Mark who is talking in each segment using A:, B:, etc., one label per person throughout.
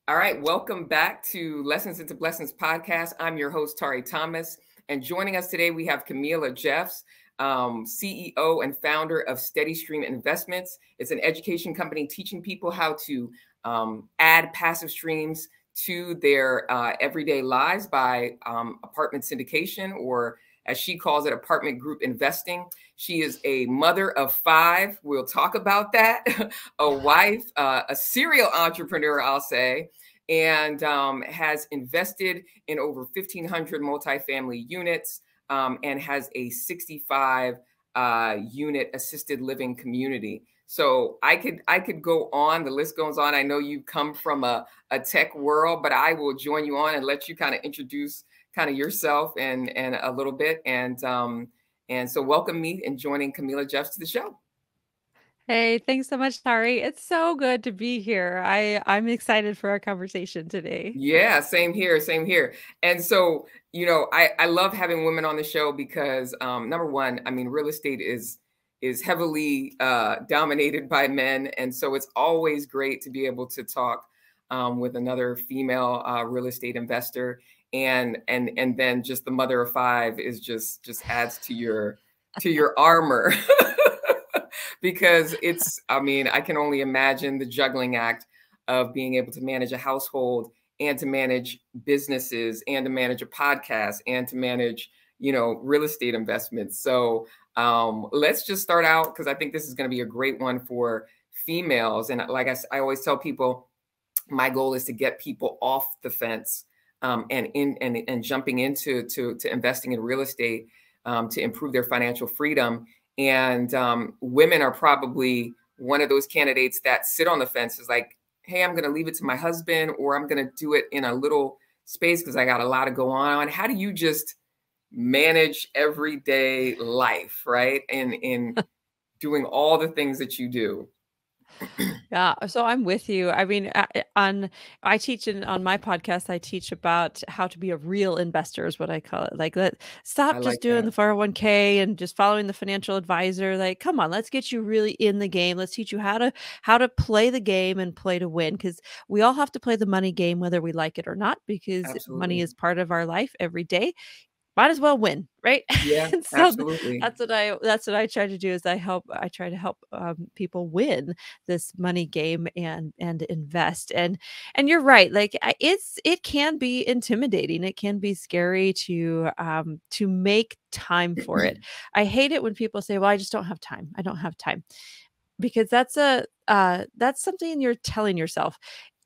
A: All right, welcome back to Lessons into Blessings podcast. I'm your host, Tari Thomas, and joining us today, we have Camilla Jeffs, CEO and founder of Steady Stream Investments. It's an education company teaching people how to add passive streams to their everyday lives by apartment syndication, or as she calls it, apartment group investing. She is a mother of 5. We'll talk about that. A wife, a serial entrepreneur, I'll say, and has invested in over 1,500 multifamily units and has a 65 unit assisted living community. So I could go on. The list goes on. I know you come from a tech world, but I will join you on and let you kind of introduce kind of yourself and a little bit. And so welcome me and joining Camilla Jeffs to the show.
B: Hey, thanks so much, Tari. It's so good to be here. I'm excited for our conversation today.
A: Yeah, same here, same here. And so, I love having women on the show because number one, I mean, real estate is heavily dominated by men, and so it's always great to be able to talk with another female real estate investor, and then just the mother of 5 is just adds to your armor. Because I mean, I can only imagine the juggling act of being able to manage a household and to manage businesses and to manage a podcast and to manage, real estate investments. So let's just start out, because I think this is going to be a great one for females. And like I always tell people, my goal is to get people off the fence and jumping into investing in real estate to improve their financial freedom. And women are probably one of those candidates that sit on the fence, is like, hey, I'm going to leave it to my husband, or I'm going to do it in a little space because I got a lot to go on. How do you just manage everyday life, right? And in doing all the things that you do?
B: Yeah, so I'm with you. I mean, I teach on my podcast, I teach about how to be a real investor is what I call it. Like,
A: I
B: stop just
A: like
B: doing
A: that.
B: the 401k and just following the financial advisor. Like, come on, let's get you really in the game. Let's teach you how to play the game and play to win, because we all have to play the money game whether we like it or not, because money
A: Absolutely.
B: is part of our life every day. Might as well win, right?
A: Yeah,
B: And so
A: absolutely.
B: that's what I try to do, is I try to help people win this money game and invest. And you're right, like it can be intimidating. It can be scary to make time for it. I hate it when people say, "Well, I just don't have time. I don't have time." Because that's something you're telling yourself.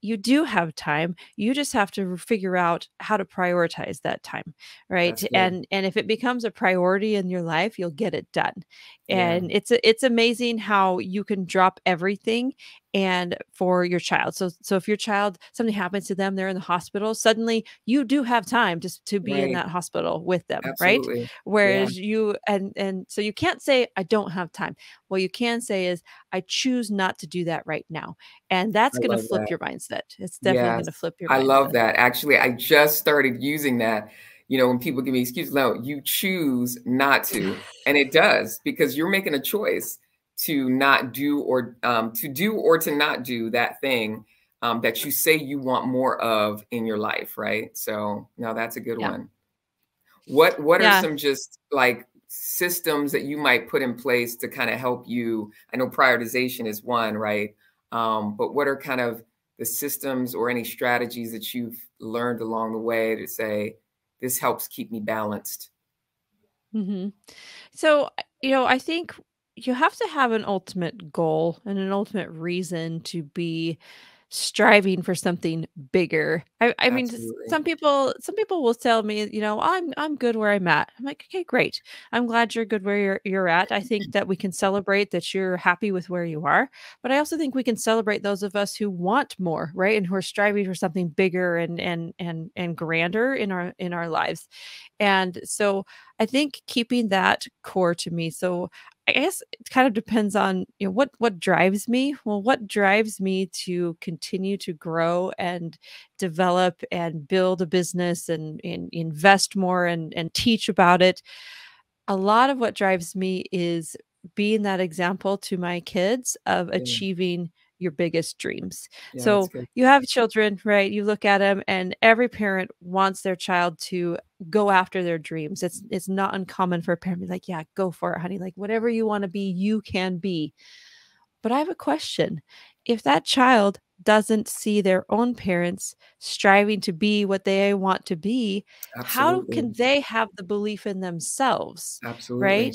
B: You do have time. You just have to figure out how to prioritize that time, right?
A: That's good.
B: And if it becomes a priority in your life, you'll get it done.
A: Yeah.
B: And it's amazing how you can drop everything and for your child. So if your child, something happens to them, they're in the hospital, suddenly you do have time to be in
A: Right.
B: that hospital with them, right?
A: Absolutely. Yeah.
B: Whereas and so you can't say I don't have time. What you can say is I choose not to do that right now. And that's
A: I
B: going to
A: love
B: flip
A: that.
B: your mindset. It's definitely going
A: Yes,
B: to flip your
A: I love
B: mindset.
A: that. Actually, I just started using that. When people give me excuses, no, you choose not to. And it does, because you're making a choice to not do, or to do or to not do that thing that you say you want more of in your life, right? So no, that's a good
B: Yeah.
A: one. What are
B: Yeah.
A: some just like systems that you might put in place to kind of help you? I know prioritization is one, right? But what are kind of the systems or any strategies that you've learned along the way to say, this helps keep me balanced?
B: hmm So, I think you have to have an ultimate goal and an ultimate reason to be striving for something bigger. I mean,
A: Absolutely.
B: some people will tell me, I'm good where I'm at. I'm like, okay, great. I'm glad you're good where you're at. I think that we can celebrate that you're happy with where you are, but I also think we can celebrate those of us who want more, right? And who are striving for something bigger and grander in our lives. And so I think keeping that core to me. So I guess it kind of depends on, what drives me. Well, what drives me to continue to grow and develop and build a business and invest more and teach about it. A lot of what drives me is being that example to my kids of
A: Yeah.
B: achieving your biggest dreams.
A: Yeah, that's
B: So
A: good.
B: you have children, right? You look at them, and every parent wants their child to go after their dreams. It's not uncommon for a parent to be like, yeah, go for it, honey. Like whatever you want to be, you can be. But I have a question. If that child doesn't see their own parents striving to be what they want to be, how can
A: Absolutely.
B: they have the belief in themselves, right?
A: Absolutely.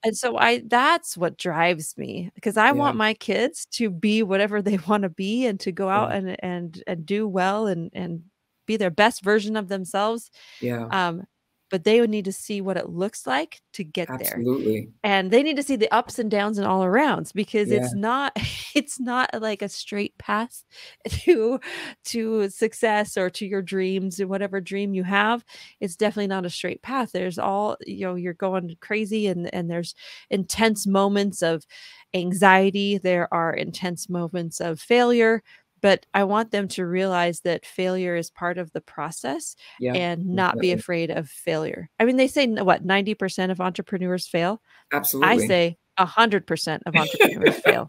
B: And so I that's what drives me, because I
A: Yeah.
B: want my kids to be whatever they want to be and to go out
A: Yeah.
B: and do well and be their best version of themselves.
A: Yeah.
B: Um, but they would need to see what it looks like to get there.
A: Absolutely.
B: And they need to see the ups and downs and all arounds, because
A: Yeah.
B: it's not it's not like a straight path to success or to your dreams or whatever dream you have. It's definitely not a straight path. There's all, you're going crazy, and there's intense moments of anxiety. There are intense moments of failure, but I want them to realize that failure is part of the process
A: Yeah.
B: and not be
A: Definitely.
B: afraid of failure. I mean, they say what, 90% of entrepreneurs fail? I
A: Absolutely.
B: say 100% of entrepreneurs fail.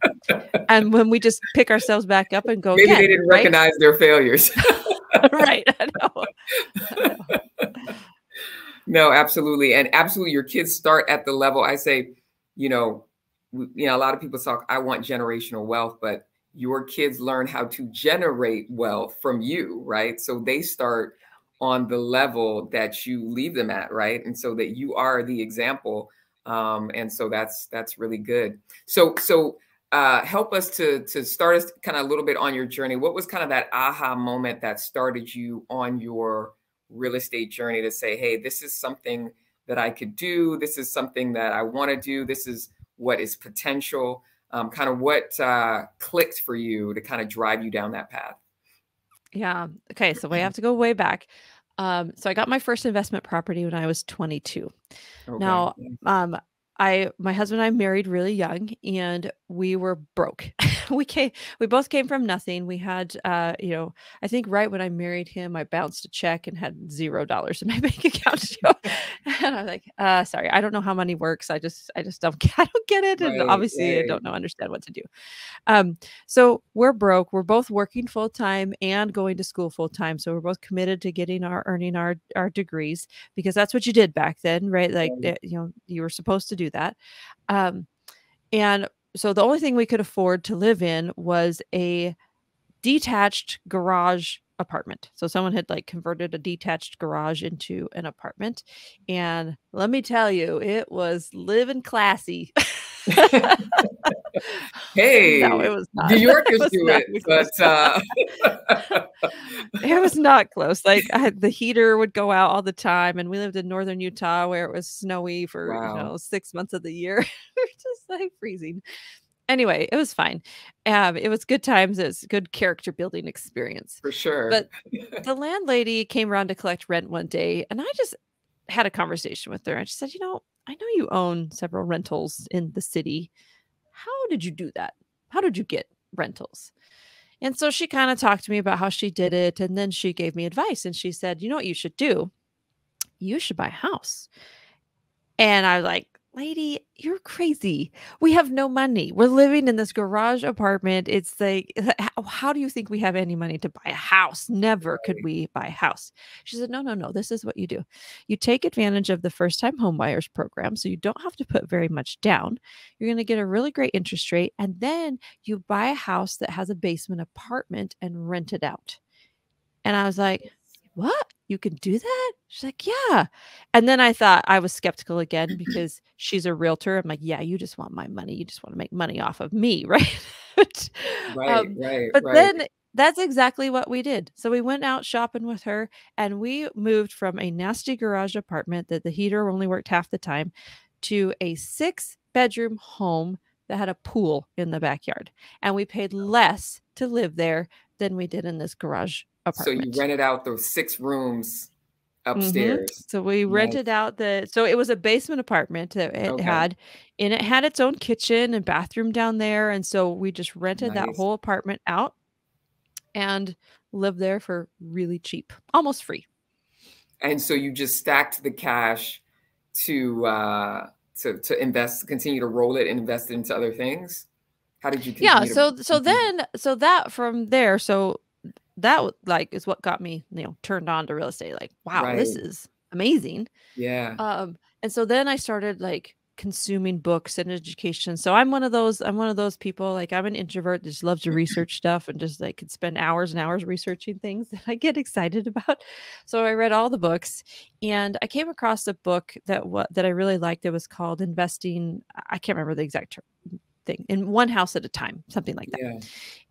B: And when we just pick ourselves back up and go
A: Maybe they
B: again,
A: didn't
B: right?
A: recognize their failures.
B: Right, I know. I know.
A: No, absolutely. And absolutely, your kids start at the level. I say, a lot of people talk, I want generational wealth, but your kids learn how to generate wealth from you, right? So they start on the level that you leave them at, right? And so that you are the example. And so that's really good. So help us to start us kind of a little bit on your journey. What was kind of that aha moment that started you on your real estate journey to say, hey, this is something that I could do. This is something that I want to do. This is what is potential. Kind of what clicked for you to kind of drive you down that path?
B: Yeah. Okay, so we have to go way back. So I got my first investment property when I was 22.
A: Okay.
B: Now, my husband and I married really young, and we were broke. We both came from nothing. We had, I think right when I married him, I bounced a check and had $0 in my bank account. And I'm like, sorry, I don't know how money works. I just don't, I don't get it. And
A: Right,
B: obviously I
A: right.
B: don't understand what to do. So we're broke. We're both working full time and going to school full time. So we're both committed to getting earning our degrees, because that's what you did back then, right? Like,
A: Right.
B: you were supposed to do that. Um, and so the only thing we could afford to live in was a detached garage apartment. So someone had like converted a detached garage into an apartment. And let me tell you, it was living classy. No,
A: Hey,
B: it was not.
A: New
B: It
A: Yorkers
B: was
A: do
B: not
A: it,
B: even close.
A: but
B: It was not close. Like, the heater would go out all the time, and we lived in northern Utah where it was snowy for,
A: wow,
B: 6 months of the year. We're just, like, freezing. Anyway, it was fine. It was good times. It was a good character building experience.
A: for sure.
B: But the landlady came around to collect rent one day, and I just had a conversation with her. I just said, I know you own several rentals in the city. How did you do that? How did you get rentals? And so she kind of talked to me about how she did it. And then she gave me advice, and she said, you know what you should do? You should buy a house. And I was like, lady, you're crazy. We have no money. We're living in this garage apartment. It's like, how do you think we have any money to buy a house? Never could we buy a house. She said, no, no, no. This is what you do. You take advantage of the first time homebuyers program. So you don't have to put very much down. You're going to get a really great interest rate. And then you buy a house that has a basement apartment and rent it out. And I was like, "What? You can do that?" She's like, "Yeah." And then I thought, I was skeptical again because she's a realtor. I'm like, "Yeah, you just want my money. You just wanna make money off of me, right?" But,
A: Right, right,
B: but
A: right.
B: then that's exactly what we did. So we went out shopping with her, and we moved from a nasty garage apartment that the heater only worked half the time to a six-bedroom home that had a pool in the backyard, and we paid less to live there than we did in this garage
A: So you
B: apartment.
A: rented out those 6 rooms
B: Mhm.
A: upstairs.
B: So we
A: Nice.
B: rented out so it was a basement apartment that it
A: Okay.
B: had, and it had its own kitchen and bathroom down there, and so we just rented that
A: Nice.
B: whole apartment out and lived there for really cheap, almost free.
A: And so you just stacked the cash to invest, continue to roll it and invest it into other things? How did you
B: Yeah,
A: continue to?
B: so
A: Mhm.
B: then so that from there, so that like is what got me, turned on to real estate. Like, wow, this
A: Right.
B: is amazing.
A: Yeah.
B: And so then I started like consuming books and education. So I'm one of those people, like I'm an introvert that just loves to research stuff and just like could spend hours and hours researching things that I get excited about. So I read all the books and I came across a book that I really liked that was called Investing. I can't remember the exact thing, in one house at a time, something like that.
A: Yeah.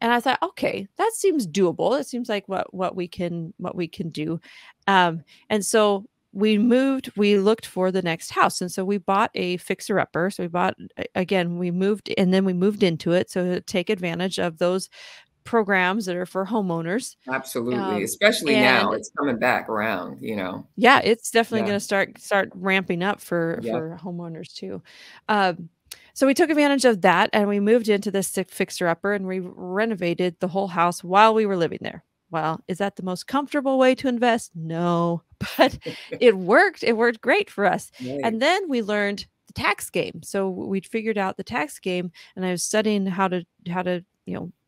B: And I thought, okay, that seems doable. It seems like what we can do. And so we looked for the next house. And so we bought a fixer upper. So we bought again, we moved and then we moved into it. So to take advantage of those programs that are for homeowners.
A: Absolutely.
B: Um,
A: Especially now,
B: and
A: it's coming back around, you know.
B: yeah, it's definitely
A: Yeah.
B: gonna start ramping up for
A: Yep.
B: homeowners too. Um, so we took advantage of that and we moved into this fixer upper and we renovated the whole house while we were living there. Well, is that the most comfortable way to invest? No, but it worked. It worked great for us.
A: Right.
B: And then we learned the tax game. So we figured out the tax game and I was studying how to,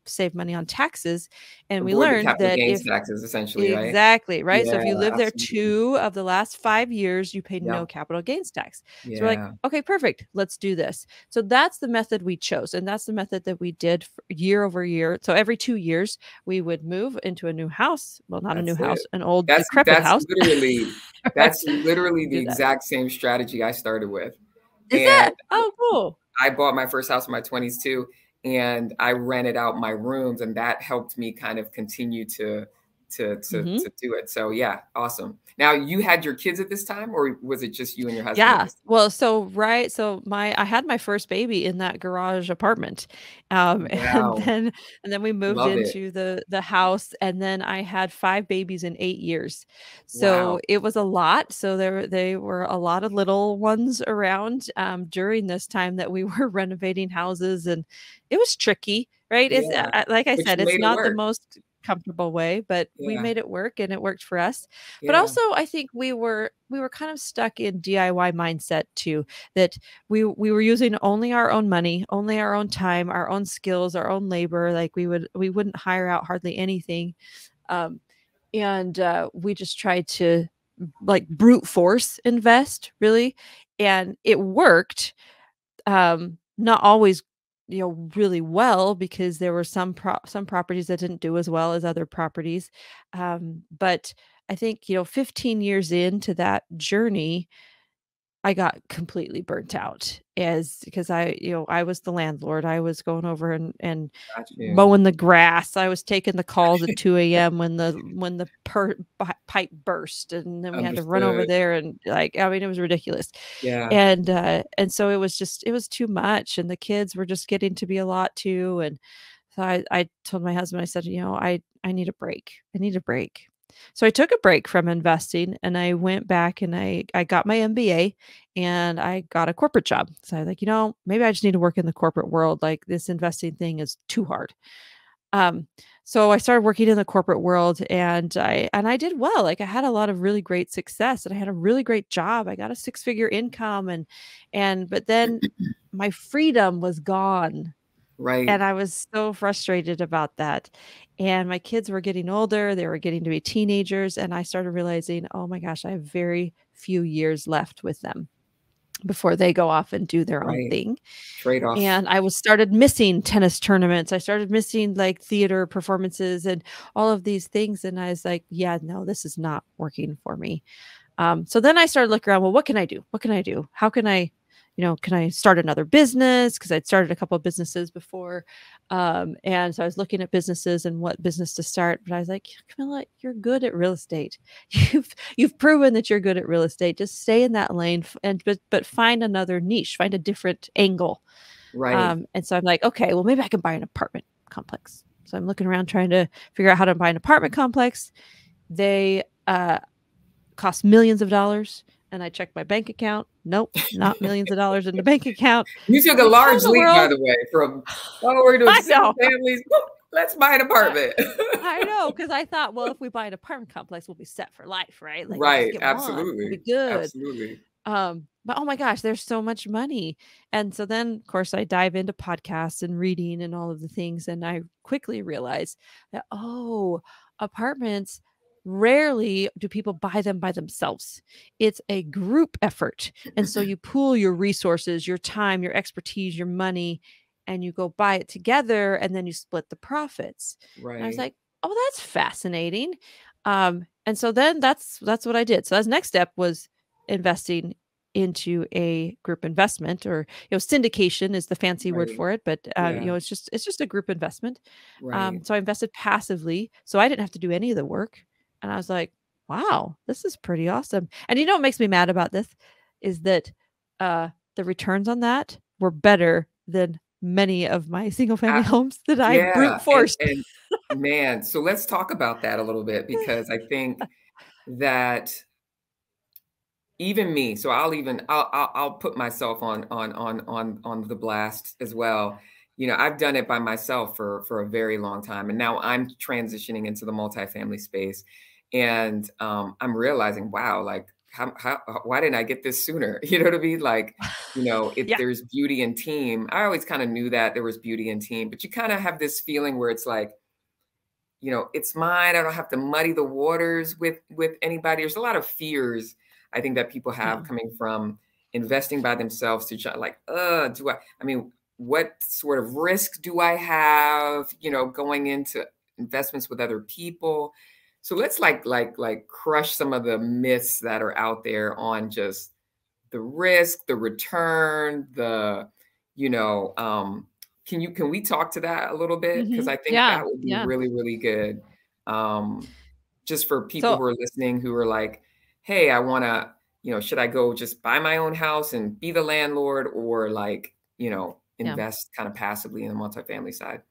B: save money on taxes. And we
A: Avoid the
B: learned
A: capital
B: that
A: gains
B: if
A: taxes essentially, right?
B: exactly, right? So
A: Yeah,
B: if you live there
A: absolutely.
B: 2 of the last 5 years, you paid no
A: Yep.
B: capital gains tax. So we're like,
A: Yeah.
B: "Okay, perfect. Let's do this." So that's the method we chose, and that's the method that we did for year over year. So every 2 years, we would move into a new house. Well, not a new
A: That's
B: house,
A: it.
B: an old
A: That's
B: decrepit
A: that's
B: house,
A: literally
B: right?
A: that's literally
B: We
A: the
B: did that.
A: exact same strategy I started with.
B: Is
A: And
B: that? Oh, cool.
A: I bought my first house in my 20s too, and I rented out my rooms, and that helped me kind of continue
B: Mhm.
A: to do it. So yeah, awesome. Now you had your kids at this time, or was it just you and your husband at
B: Yeah.
A: this time?
B: Well, so my I had my first baby in that garage apartment. And
A: Wow,
B: then we moved
A: love it.
B: into the house, and then I had 5 babies in 8 years. So
A: Wow.
B: it was a lot. So they were a lot of little ones around, during this time that we were renovating houses, and it was tricky, right? It's
A: Yeah,
B: like I
A: but
B: said,
A: you
B: it's
A: made it
B: not the
A: work.
B: most comfortable way, but we
A: Yeah,
B: made it work and it worked for us. But
A: yeah,
B: also I think we were kind of stuck in DIY mindset too, that we were using only our own money, only our own time, our own skills, our own labor. Like we wouldn't hire out hardly anything. Um, and we just tried to like brute force invest really, and it worked. Not always, really well because there were some properties that didn't do as well as other properties. But I think, 15 years into that journey, I got completely burnt out as because I was the landlord. I was going over and
A: got you.
B: mowing the grass. I was taking the calls at 2 a.m. when the pipe burst, and then we had to run over
A: Understood.
B: there and like, I mean, it was ridiculous.
A: Yeah,
B: And so it was too much, and the kids were just getting to be a lot too. And so I told my husband, I said, I need a break. I need a break. So I took a break from investing and I went back and I got my MBA and I got a corporate job. So I was like, maybe I just need to work in the corporate world. Like this investing thing is too hard. Um, so I started working in the corporate world and I did well. Like I had a lot of really great success and I had a really great job. I got a six-figure income and but then my freedom was gone
A: right.
B: and I was so frustrated about that. And my kids were getting older, they were getting to be teenagers, and I started realizing, "Oh my gosh, I have very few years left with them before they go off and do their own
A: Right.
B: thing."
A: Trade-offs.
B: And I was started missing tennis tournaments. I started missing, like, theater performances and all of these things, and I was like, "Yeah, no, this is not working for me." So then I started looking around, well, what can I do? What can I do? How can can I start another business? Because I'd started a couple of businesses before. And so I was looking at businesses and what business to start. But I was like, Camilla, you're good at real estate. You've proven that you're good at real estate. Just stay in that lane and but find another niche, find a different angle.
A: Right.
B: And so I'm like, okay, well, maybe I can buy an apartment complex. So I'm looking around trying to figure out how to buy an apartment complex. They cost millions of dollars. And I checked my bank account. Nope, not millions of dollars in the bank account.
A: You took
B: I'm
A: a
B: like, how in
A: large
B: the
A: leap, by
B: world?
A: the way, from, "Oh, we're doing
B: I
A: single
B: know.
A: families. Whoop, let's buy an
B: I,
A: apartment."
B: I know. Cause I thought, well, if we buy an apartment complex, we'll be set for life, right? Like we'll just
A: Right.
B: get one. We'll be
A: Absolutely.
B: good.
A: Absolutely.
B: but oh my gosh, there's so much money. And so then, of course, I dive into podcasts and reading and all of the things. And I quickly realize that, oh, apartments, rarely do people buy them by themselves. It's a group effort. And so you pool your resources, your time, your expertise, your money, and you go buy it together and then you split the profits. And I was
A: Right.
B: like, oh, that's fascinating. And so then that's what I did. So that's next step was investing into a group investment, or syndication is the fancy word
A: Right.
B: for it, but
A: Yeah.
B: it's just a group investment.
A: Right.
B: So I invested passively, so I didn't have to do any of the work, and I was like, wow, this is pretty awesome. And you know what makes me mad about this is that the returns on that were better than many of my single family
A: I,
B: homes that I
A: yeah.
B: brute forced.
A: And man, so let's talk about that a little bit because I think that even me, so I'll put myself on the blast as well. You know, I've done it by myself for a very long time, and now I'm transitioning into the multifamily space, and I'm realizing, wow, like why didn't I get this sooner? You know what I mean? Like, you know, if
B: Yeah.
A: there's beauty in team, I always kind of knew that there was beauty in team, but you kind of have this feeling where it's like, you know, it's mine. I don't have to muddy the waters with anybody. There's a lot of fears I think that people
B: Yeah.
A: have coming from investing by themselves to try like, do I mean, what sort of risk do I have, you know, going into investments with other people? So let's like crush some of the myths that are out there on just the risk, the return, the, you know, can we talk to that a little bit? Because
B: Mhm.
A: I think
B: Yeah.
A: that would be
B: Yeah.
A: really, really good. Um, just for people
B: So
A: who are listening who are like, hey, I wanna, you know, should I go just buy my own house and be the landlord or like, you know,
B: yeah.
A: invest kind of passively in the multifamily side?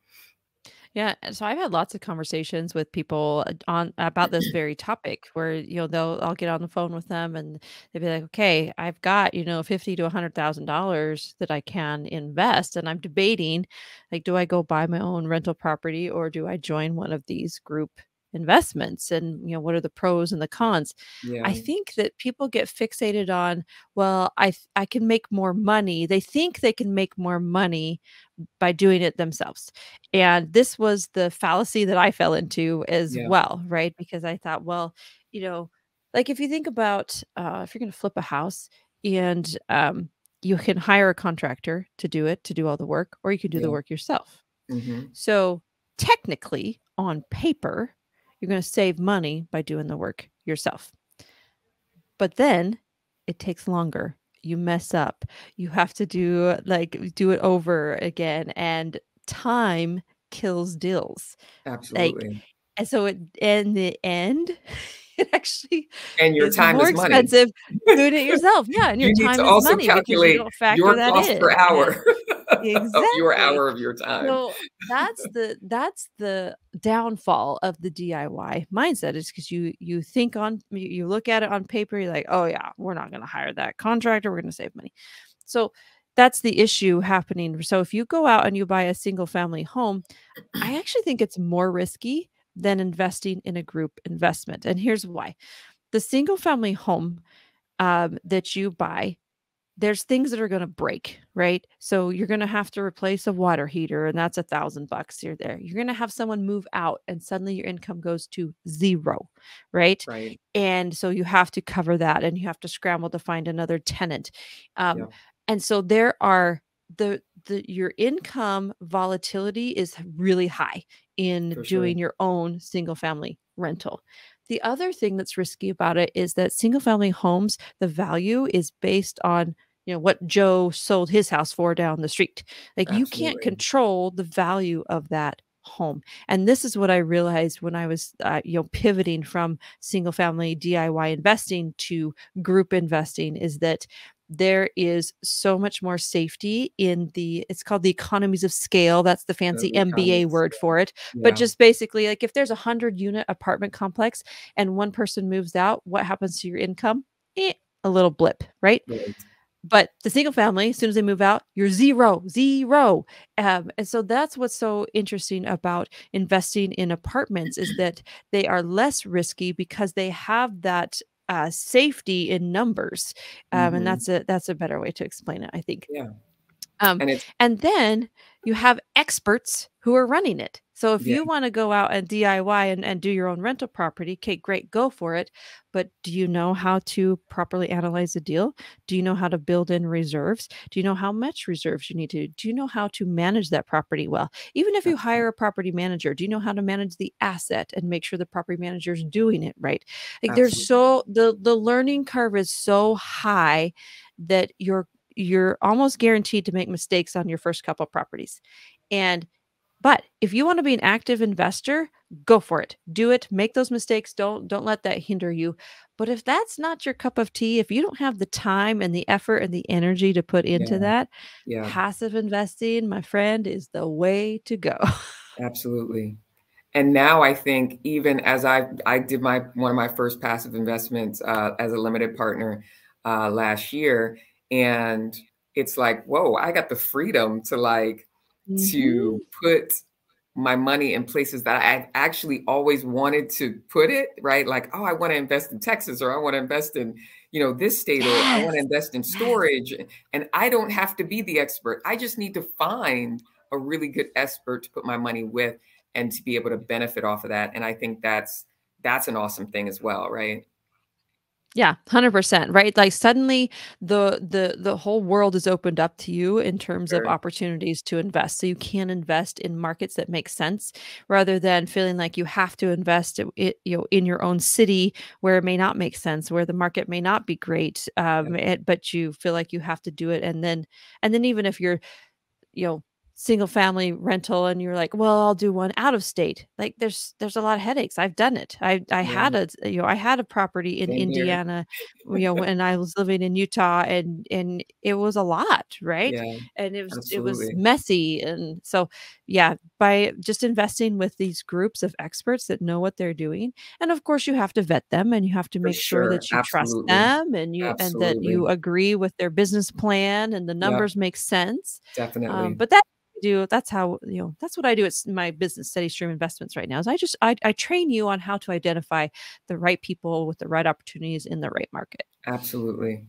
B: Yeah, and so I've had lots of conversations with people on about this very topic where, I'll get on the phone with them and they'll be like, "Okay, I've got, 50 to $100,000 that I can invest and I'm debating like do I go buy my own rental property or do I join one of these group investments and what are the pros and the cons?" I
A: Yeah,
B: think that people get fixated on, well, I can make more money. They think they can make more money by doing it themselves. And this was the fallacy that I fell into as
A: yeah,
B: well, right? Because I thought, well, like if you think about if you're going to flip a house and you can hire a contractor to do it, to do all the work, or you can do the
A: yeah.
B: work yourself.
A: Hmm.
B: So technically, on paper, you're going to save money by doing the work yourself. But then it takes longer. You mess up. You have to do it over again, and time kills deals. Like,
A: Absolutely.
B: and so in the end, it actually
A: And your
B: is
A: time
B: more
A: is money.
B: expensive doing it yourself. Yeah, and your
A: You need
B: time
A: to
B: is
A: also
B: money because you
A: calculate
B: don't factor
A: your
B: that
A: cost per
B: in. Yeah.
A: hour of your
B: Exactly.
A: hour of your time.
B: So that's the downfall of the DIY mindset is because you think on you look at it on paper, you're like, oh yeah, we're not gonna hire that contractor, we're gonna save money. So that's the issue happening. So if you go out and you buy a single family home, I actually think it's more risky than investing in a group investment. And here's why. The single family home that you buy, there's things that are gonna break, right? So you're gonna have to replace a water heater, and that's $1,000 here there. You're gonna have someone move out, and suddenly your income goes to 0, right?
A: Right.
B: And so you have to cover that, and you have to scramble to find another tenant. Um,
A: Yeah,
B: and so there are the your income volatility is really high in
A: for sure.
B: doing your own single family rental. The other thing that's risky about it is that single family homes, the value is based on what Joe sold his house for down the street. Like you can't
A: Absolutely.
B: control the value of that home. And this is what I realized when I was, pivoting from single family DIY investing to group investing is that there is so much more safety in it's called the economies of scale. That's the fancy
A: The
B: MBA
A: economies.
B: word for it. But
A: Yeah,
B: just basically, like if there's a 100-unit apartment complex and one person moves out, what happens to your income? A little blip, right?
A: right.
B: But the single family, as soon as they move out, you're 0, 0. And so that's what's so interesting about investing in apartments is that they are less risky because they have that safety in numbers. And
A: Hmm.
B: that's a better way to explain it, I think.
A: Yeah.
B: Um,
A: And it's,
B: and then you have experts who are running it. So if
A: yeah,
B: you want to go out and DIY and do your own rental property, okay, great, go for it. But do you know how to properly analyze a deal? Do you know how to build in reserves? Do you know how much reserves you need to? Do you know how to manage that property well? Even if you hire a property manager, do you know how to manage the asset and make sure the property manager is doing it right? Like
A: absolutely.
B: the learning curve is so high that you're almost guaranteed to make mistakes on your first couple properties. And but if you want to be an active investor, go for it. Do it. Make those mistakes. Don't let that hinder you. But if that's not your cup of tea, if you don't have the time and the effort and the energy to put into
A: Yeah.
B: that,
A: Yeah.
B: passive investing, my friend, is the way to go.
A: Absolutely. And now I think even as I did my one of my first passive investments as a limited partner last year, and it's like, whoa, I got the freedom to
B: Mhm.
A: to put my money in places that I actually always wanted to put it, right? Like, oh, I want to invest in Texas, or I want to invest in, this state, or I want to
B: Yes.
A: invest in
B: Yes.
A: storage. And I don't have to be the expert. I just need to find a really good expert to put my money with and to be able to benefit off of that. And I think that's an awesome thing as well, right?
B: Yeah, 100%, right? Like suddenly the whole world is opened up to you in terms of
A: Sure.
B: opportunities to invest. So you can invest in markets that make sense rather than feeling like you have to invest in your own city where it may not make sense, where the market may not be great.
A: Yeah.
B: But you feel like you have to do it. And then even if you're you know, single family rental and you're like, "Well, I'll do one out of state." Like there's a lot of headaches. I've done it.
A: Yeah.
B: I had a property in
A: Same here.
B: Indiana, when I was living in Utah and it was a lot, right?
A: Yeah.
B: And it was
A: Absolutely.
B: messy. And so yeah, by just investing with these groups of experts that know what they're doing. And of course you have to vet them and you have to
A: For
B: make sure
A: sure.
B: that you trust
A: Absolutely.
B: them and that you
A: Absolutely.
B: agree with their business plan and the
A: Yep.
B: numbers make sense.
A: Definitely.
B: But that's how that's what I do. It's my business steady stream investments right now is I train you on how to identify the right people with the right opportunities in the right market.
A: Absolutely.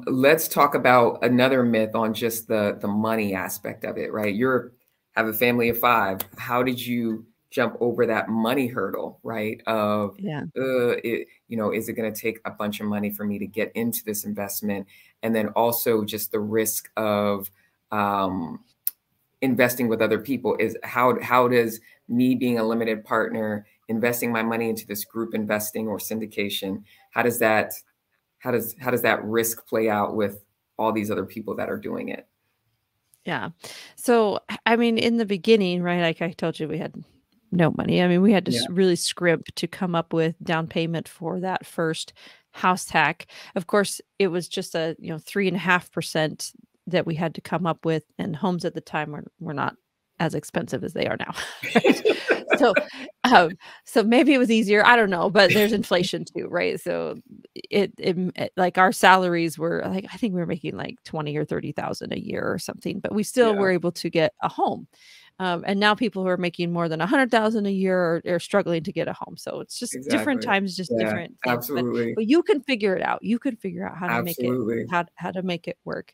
A: Let's talk about another myth on just the money aspect of it, right? You're have a family of five. How did you jump over that money hurdle, right? Of
B: Yeah.
A: is it going to take a bunch of money for me to get into this investment? And then also just the risk of um, investing with other people is how does me being a limited partner investing my money into this group investing or syndication, how does that how does that risk play out with all these other people that are doing it?
B: Yeah. So, I mean, in the beginning, right, like I told you, we had no money. I mean, we had to
A: Yeah.
B: really scrimp to come up with down payment for that first house hack. Of course, it was just 3.5% that we had to come up with, and homes at the time were not as expensive as they are now, right? So, um, so maybe it was easier. I don't know, but there's inflation too, right? So like our salaries were like I think we were making like 20 or 30,000 a year or something, but we still
A: Yeah,
B: were able to get a home. And now people who are making more than 100,000 a year are struggling to get a home. So it's just different
A: exactly.
B: times, just
A: Yeah,
B: different things. But
A: absolutely.
B: but you can figure it out. You can figure out how to make it
A: Absolutely.
B: how to make it work.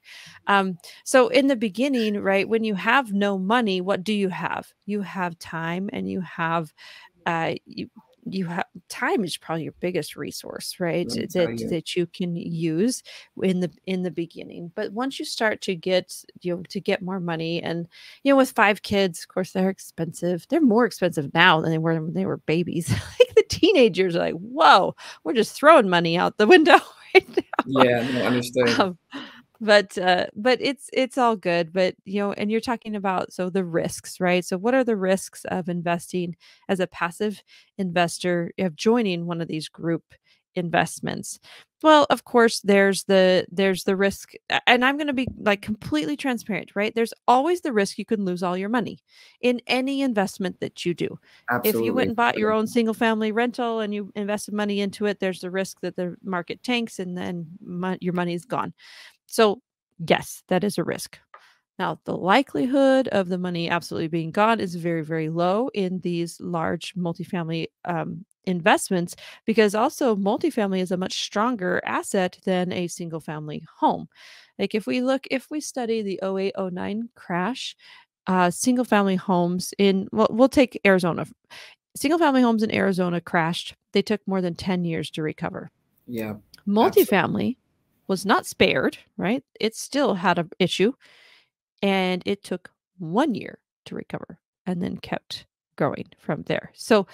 B: So in the beginning, right, when you have no money, what do you have? You have time and you have uh, you you have time is probably your biggest resource, right?
A: Let me tell
B: That
A: you.
B: that you can use in the beginning. But once you start to get more money, and with 5 kids, of course they're expensive. They're more expensive now than they were when they were babies. Like the teenagers are like, whoa, we're just throwing money out the window right now.
A: Yeah, no, understood.
B: Um, but it's all good, but, and you're talking about so the risks, right? So what are the risks of investing as a passive investor, of joining one of these group investments? Well, of course, there's the risk, and I'm gonna be, like, completely transparent, right? There's always the risk you can lose all your money in any investment that you do. If you went
A: Absolutely.
B: and bought your own single family rental and you invested money into it, there's the risk that the market tanks and then your money's gone. So, yes, that is a risk. Now, the likelihood of the money absolutely being gone is very, very low in these large multifamily investments, because also multifamily is a much stronger asset than a single family home. Like if we study the 0809 crash, single family homes in, well, we'll take Arizona. Single family homes in Arizona crashed. They took more than 10 years to recover.
A: Yeah, absolutely.
B: Multifamily was not spared, right? It still had an issue, and it took 1 year to recover and then kept growing from there. So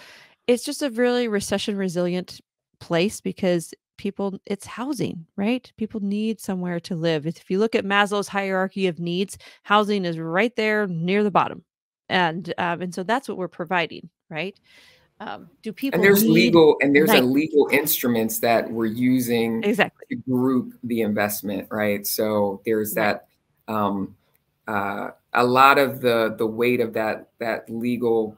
B: it's just a really recession resilient place because people, it's housing, right? People need somewhere to live. If you look at Maslow's hierarchy of needs, housing is right there near the bottom. And so that's what we're providing, right? Do
A: And
B: people
A: there's
B: need
A: legal and
B: a
A: there's a
B: night?
A: legal instruments that we're using
B: Exactly.
A: to group the investment, right? So there's
B: Right.
A: that a lot of the weight of that legal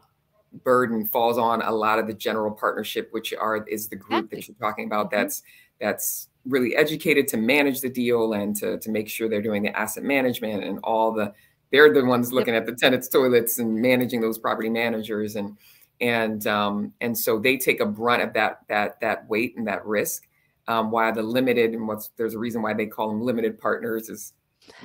A: burden falls on a lot of the general partnership, which is the group that
B: Exactly.
A: you're talking about.
B: Mhm.
A: That's really educated to manage the deal and to make sure they're doing the asset management and all the they're the ones
B: Yep.
A: looking at the tenants' toilets and managing those property managers and so they take a brunt of that weight and that risk. While the limited and there's a reason why they call them limited partners is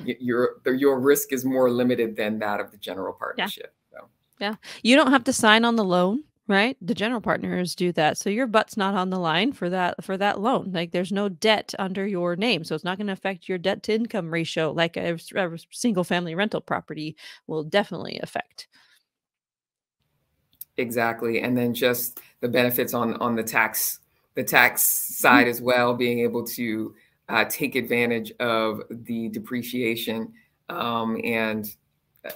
A: your risk is more limited than that of the general
B: Yeah.
A: partnership. So.
B: Yeah. You don't have to sign on the loan, right? The general partners do that. So your butt's not on the line for that loan. Like there's no debt under your name. So it's not going to affect your debt to income ratio like a single family rental property will definitely affect.
A: Exactly. And then just the benefits on the tax
B: Mhm.
A: side as well, being able to take advantage of the depreciation. And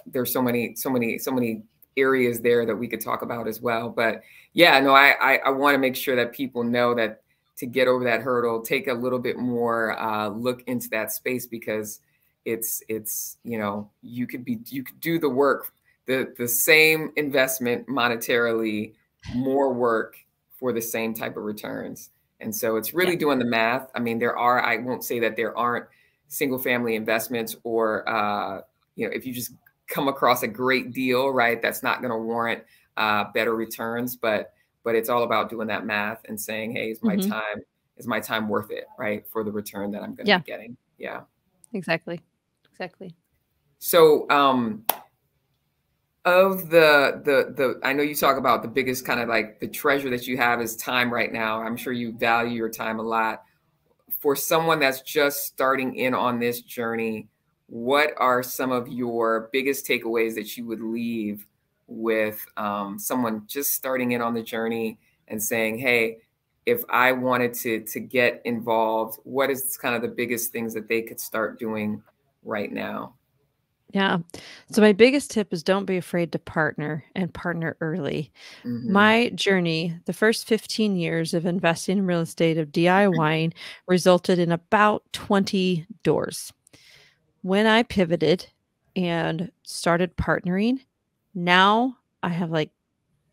A: there's so many areas there that we could talk about as well. But yeah, no, I want to make sure that people know that to get over that hurdle, take a little bit more look into that space because it's you could do the work the same investment monetarily, more work for the same type of returns. And so it's
B: Yeah.
A: really doing the math. I mean, I won't say that there aren't single family investments or, if you just come across a great deal, right, that's not going to warrant better returns. But it's all about doing that math and saying, hey,
B: Mhm.
A: is my time worth it, right, for the return that I'm going to be
B: Yeah.
A: getting? Yeah.
B: Exactly. Exactly.
A: So, of the I know you talk about the biggest kind of like the treasure that you have is time right now. I'm sure you value your time a lot. For someone that's just starting in on this journey, what are some of your biggest takeaways that you would leave with someone just starting in on the journey and saying, hey, if I wanted to get involved, what is kind of the biggest things that they could start doing right now?
B: Yeah. So my biggest tip is don't be afraid to partner and partner early.
A: Hmm.
B: My journey, the first 15 years of investing in real estate, of DIYing, resulted in about 20 doors. When I pivoted and started partnering, now I have like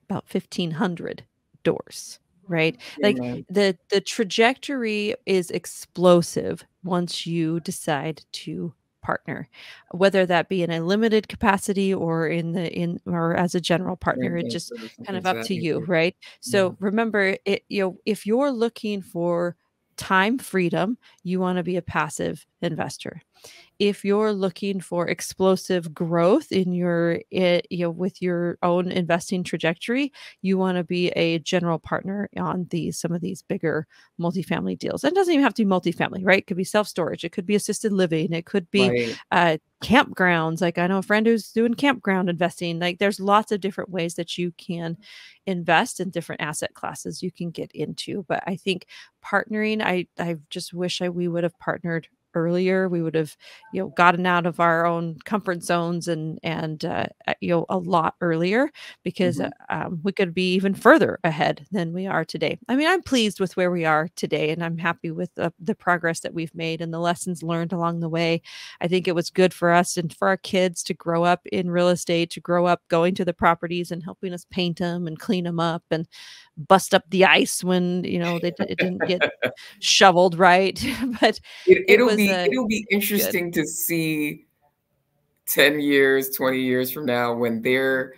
B: about 1,500 doors, right?
A: Yeah,
B: Like
A: man.
B: the trajectory is explosive once you decide to partner, whether that be in a limited capacity or in or as a general partner.
A: Joint
B: It just
A: venture or
B: kind
A: something
B: of
A: to
B: up
A: that
B: to you,
A: nature.
B: right?
A: Yeah.
B: So remember it, if you're looking for time freedom, you want to be a passive investor. If you're looking for explosive growth in with your own investing trajectory, you want to be a general partner on some of these bigger multifamily deals. And it doesn't even have to be multifamily, right? It could be self-storage, it could be assisted living, it could be
A: Right.
B: campgrounds. Like I know a friend who's doing campground investing. Like there's lots of different ways that you can invest in different asset classes you can get into. But I think partnering, I just wish we would have partnered earlier. We would have gotten out of our own comfort zones and a lot earlier, because
A: Mhm.
B: we could be even further ahead than we are today. I mean, I'm pleased with where we are today, and I'm happy with the progress that we've made and the lessons learned along the way. I think it was good for us and for our kids to grow up in real estate, to grow up going to the properties and helping us paint them and clean them up and bust up the ice when it didn't get shoveled right. But
A: It,
B: it
A: it'll
B: was
A: be it'll be
B: good.
A: interesting to see 10 years, 20 years from now when they're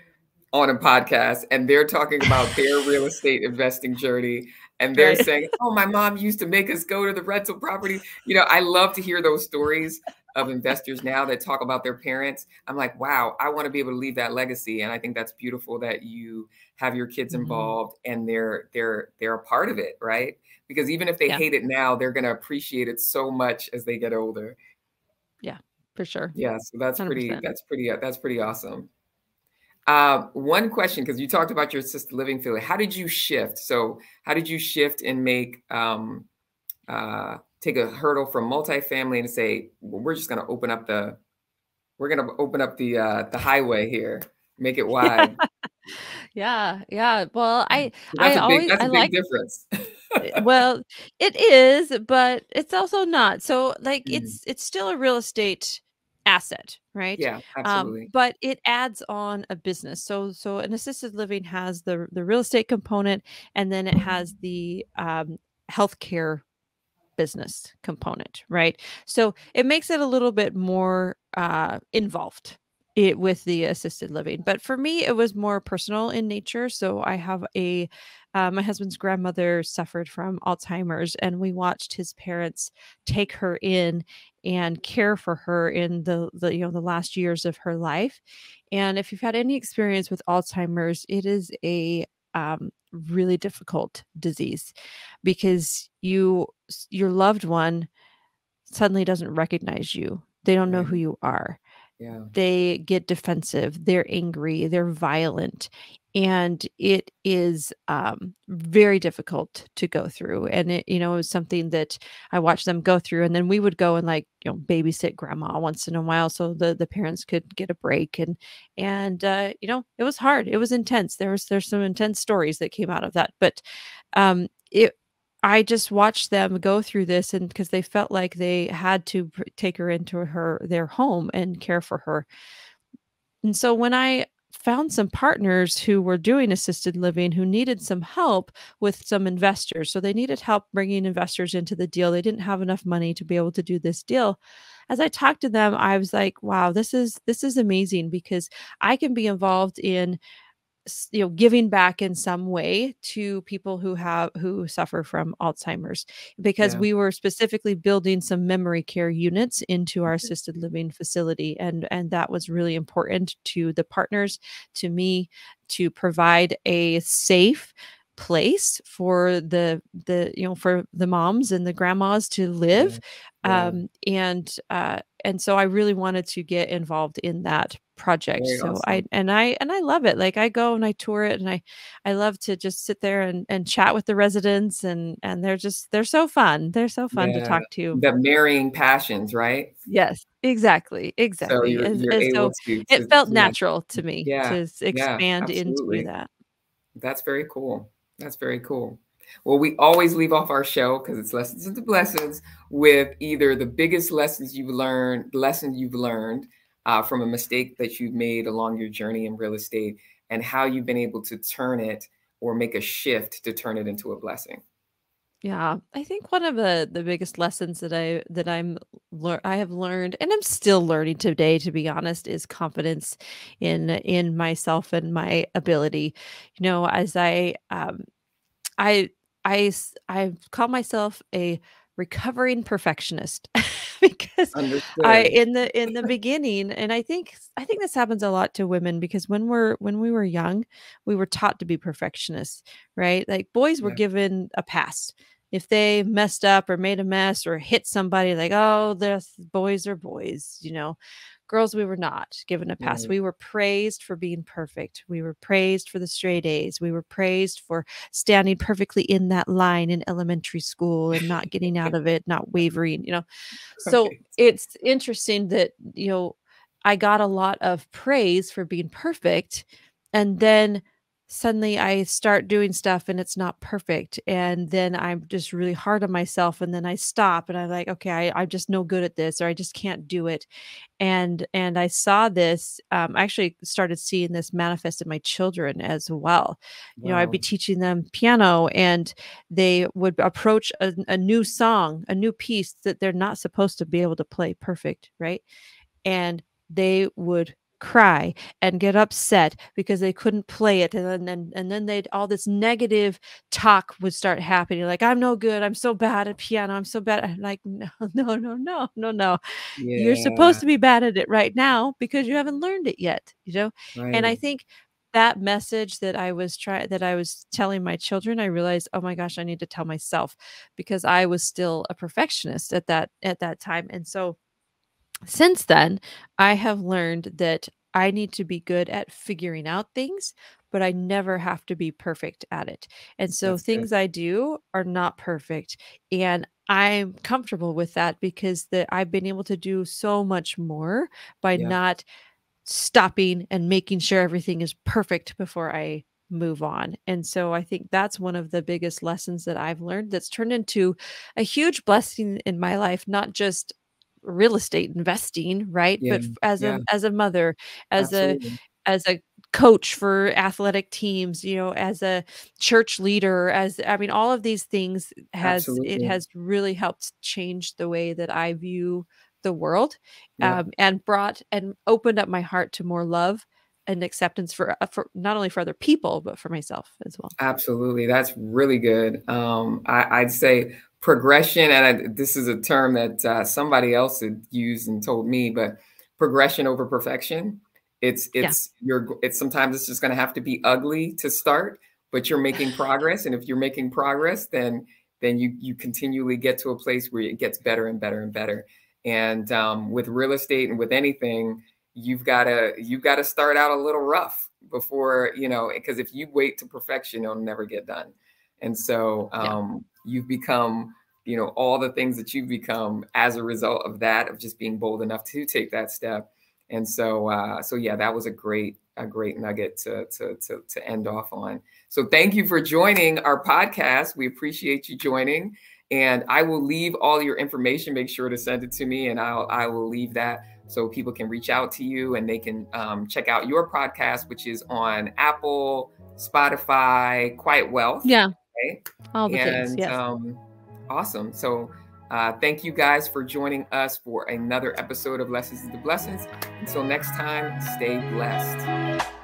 A: on a podcast and they're talking about their real estate investing journey and they're
B: Right.
A: saying, "Oh, my mom used to make us go to the rental property." You know, I love to hear those stories of investors now that talk about their parents. I'm like, wow, I want to be able to leave that legacy. And I think that's beautiful that you have your kids
B: Mhm.
A: involved and they're a part of it, right? Because even if they
B: Yeah.
A: hate it now, they're going to appreciate it so much as they get older.
B: Yeah. For sure.
A: Yeah, so
B: 100%.
A: that's pretty awesome. One question, because you talked about your assisted living field. How did you shift? So how did you shift and make take a hurdle from multifamily and say, "Well, we're just going to open up the highway here, make it
B: Yeah.
A: wide."
B: Yeah. Yeah. Well, I always
A: That's
B: I
A: a big
B: like
A: difference.
B: well, it is, but it's also not. So like
A: Mm.
B: it's still a real estate asset, right?
A: Yeah, absolutely.
B: But it adds on a business. So an assisted living has the real estate component, and then it has the healthcare business component, right? So it makes it a little bit more involved with the assisted living. But for me, it was more personal in nature. So I have my husband's grandmother suffered from Alzheimer's, and we watched his parents take her in and care for her in the last years of her life. And if you've had any experience with Alzheimer's, it is a really difficult disease because your loved one suddenly doesn't recognize you. They don't know who
A: Right.
B: you are.
A: Yeah.
B: They get defensive, they're angry, they're violent, and it is, very difficult to go through, and it was something that I watched them go through, and then we would go and, like, babysit grandma once in a while so the parents could get a break, and it was hard, it was intense, there's some intense stories that came out of that, but, it I just watched them go through this and because they felt like they had to take her into their home and care for her. And so when I found some partners who were doing assisted living who needed some help with some investors. So they needed help bringing investors into the deal. They didn't have enough money to be able to do this deal. As I talked to them, I was like, wow, this is amazing because I can be involved in giving back in some way to people who suffer from Alzheimer's because
A: Yeah.
B: we were specifically building some memory care units into our assisted living facility and that was really important to the partners, to me, to provide a safe place for for the moms and the grandmas to
A: Yeah.
B: live.
A: Yeah.
B: And so I really wanted to get involved in that project.
A: Very
B: So I
A: awesome.
B: and I and I love it. Like I go and I tour it and I love to just sit there and chat with the residents and they're so fun. They're so fun to
A: Yeah.
B: talk to.
A: The marrying passions, right?
B: Yes, exactly,
A: So
B: exactly.
A: you're
B: And
A: able
B: so
A: to
B: it felt
A: yeah,
B: natural to me
A: yeah,
B: to
A: yeah,
B: expand into
A: absolutely.
B: that.
A: That's very cool. That's very cool. Well, we always leave off our show because it's lessons into blessings with either the biggest lessons you've learned from a mistake that you've made along your journey in real estate, and how you've been able to turn it or make a shift to turn it into a blessing.
B: Yeah, I think one of the biggest lessons I have learned and I'm still learning today to be honest is confidence in myself and my ability. As I I call myself a recovering perfectionist because I
A: Understood.
B: in the beginning and I think this happens a lot to women because when we were young, we were taught to be perfectionists, right? Like boys were
A: Yeah.
B: given a pass. If they messed up or made a mess or hit somebody like, "Oh, the boys are boys." Girls, we were not given a pass.
A: Right.
B: We were praised for being perfect. We were praised for the straight A's. We were praised for standing perfectly in that line in elementary school and not getting out of it, not wavering. So
A: Right.
B: it's interesting that, I got a lot of praise for being perfect. And then suddenly I start doing stuff and it's not perfect. And then I'm just really hard on myself. And then I stop and I'm like, okay, I'm just no good at this or I just can't do it. And I saw this, I actually started seeing this manifest in my children as well. I'd be
A: Wow.
B: teaching them piano and they would approach a new song, a new piece that they're not supposed to be able to play perfect, right? And they would cry and get upset because they couldn't play it, and then they'd all this negative talk would start happening, like, "I'm no good, I'm so bad at piano, I'm so bad." I'm like, "No, no, no, no, no, no. You're supposed
A: Yeah.
B: to be bad at it right now because you haven't learned it yet," you know? And I
A: Right.
B: think that message that I was telling my children, I realized, "Oh my gosh, I need to tell myself," because I was still a perfectionist at that time, and so since then, I have learned that I need to be good at figuring out things, but I never have to be perfect at it. And so
A: That's good.
B: things I do are not perfect. And I'm comfortable with that because I've been able to do so much more by
A: Yeah.
B: not stopping and making sure everything is perfect before I move on. And so I think that's one of the biggest lessons that I've learned that's turned into a huge blessing in my life, not just real estate investing, right?
A: Yeah.
B: But
A: Yeah.
B: as a mother, as
A: Absolutely.
B: a coach for athletic teams, as a church leader, as I mean, all of these things
A: Absolutely.
B: has really helped change the way that I view the world,
A: Yeah.
B: and brought and opened up my heart to more love and acceptance for not only for other people, but for myself as well.
A: Absolutely. That's really good. I'd say progression, and this is a term that somebody else had used and told me, but progression over perfection.
B: Yeah,
A: It's sometimes it's just going to have to be ugly to start, but you're making progress, and if you're making progress, then you continually get to a place where it gets better and better and better. And with real estate and with anything, you've got to start out a little rough before, because if you wait to perfection, it'll never get done. And so
B: yeah,
A: you've become, all the things that you've become as a result of that, of just being bold enough to take that step. And so yeah, that was a great nugget to end off on. So thank you for joining our podcast. We appreciate you joining. And I will leave all your information. Make sure to send it to me, and I will leave that so people can reach out to you, and they can check out your podcast, which is on Apple, Spotify, Quiet Wealth.
B: yeah,
A: Okay.
B: all the things,
A: And
B: yes.
A: awesome. So thank you guys for joining us for another episode of Lessons into Blessings. Until next time, stay blessed.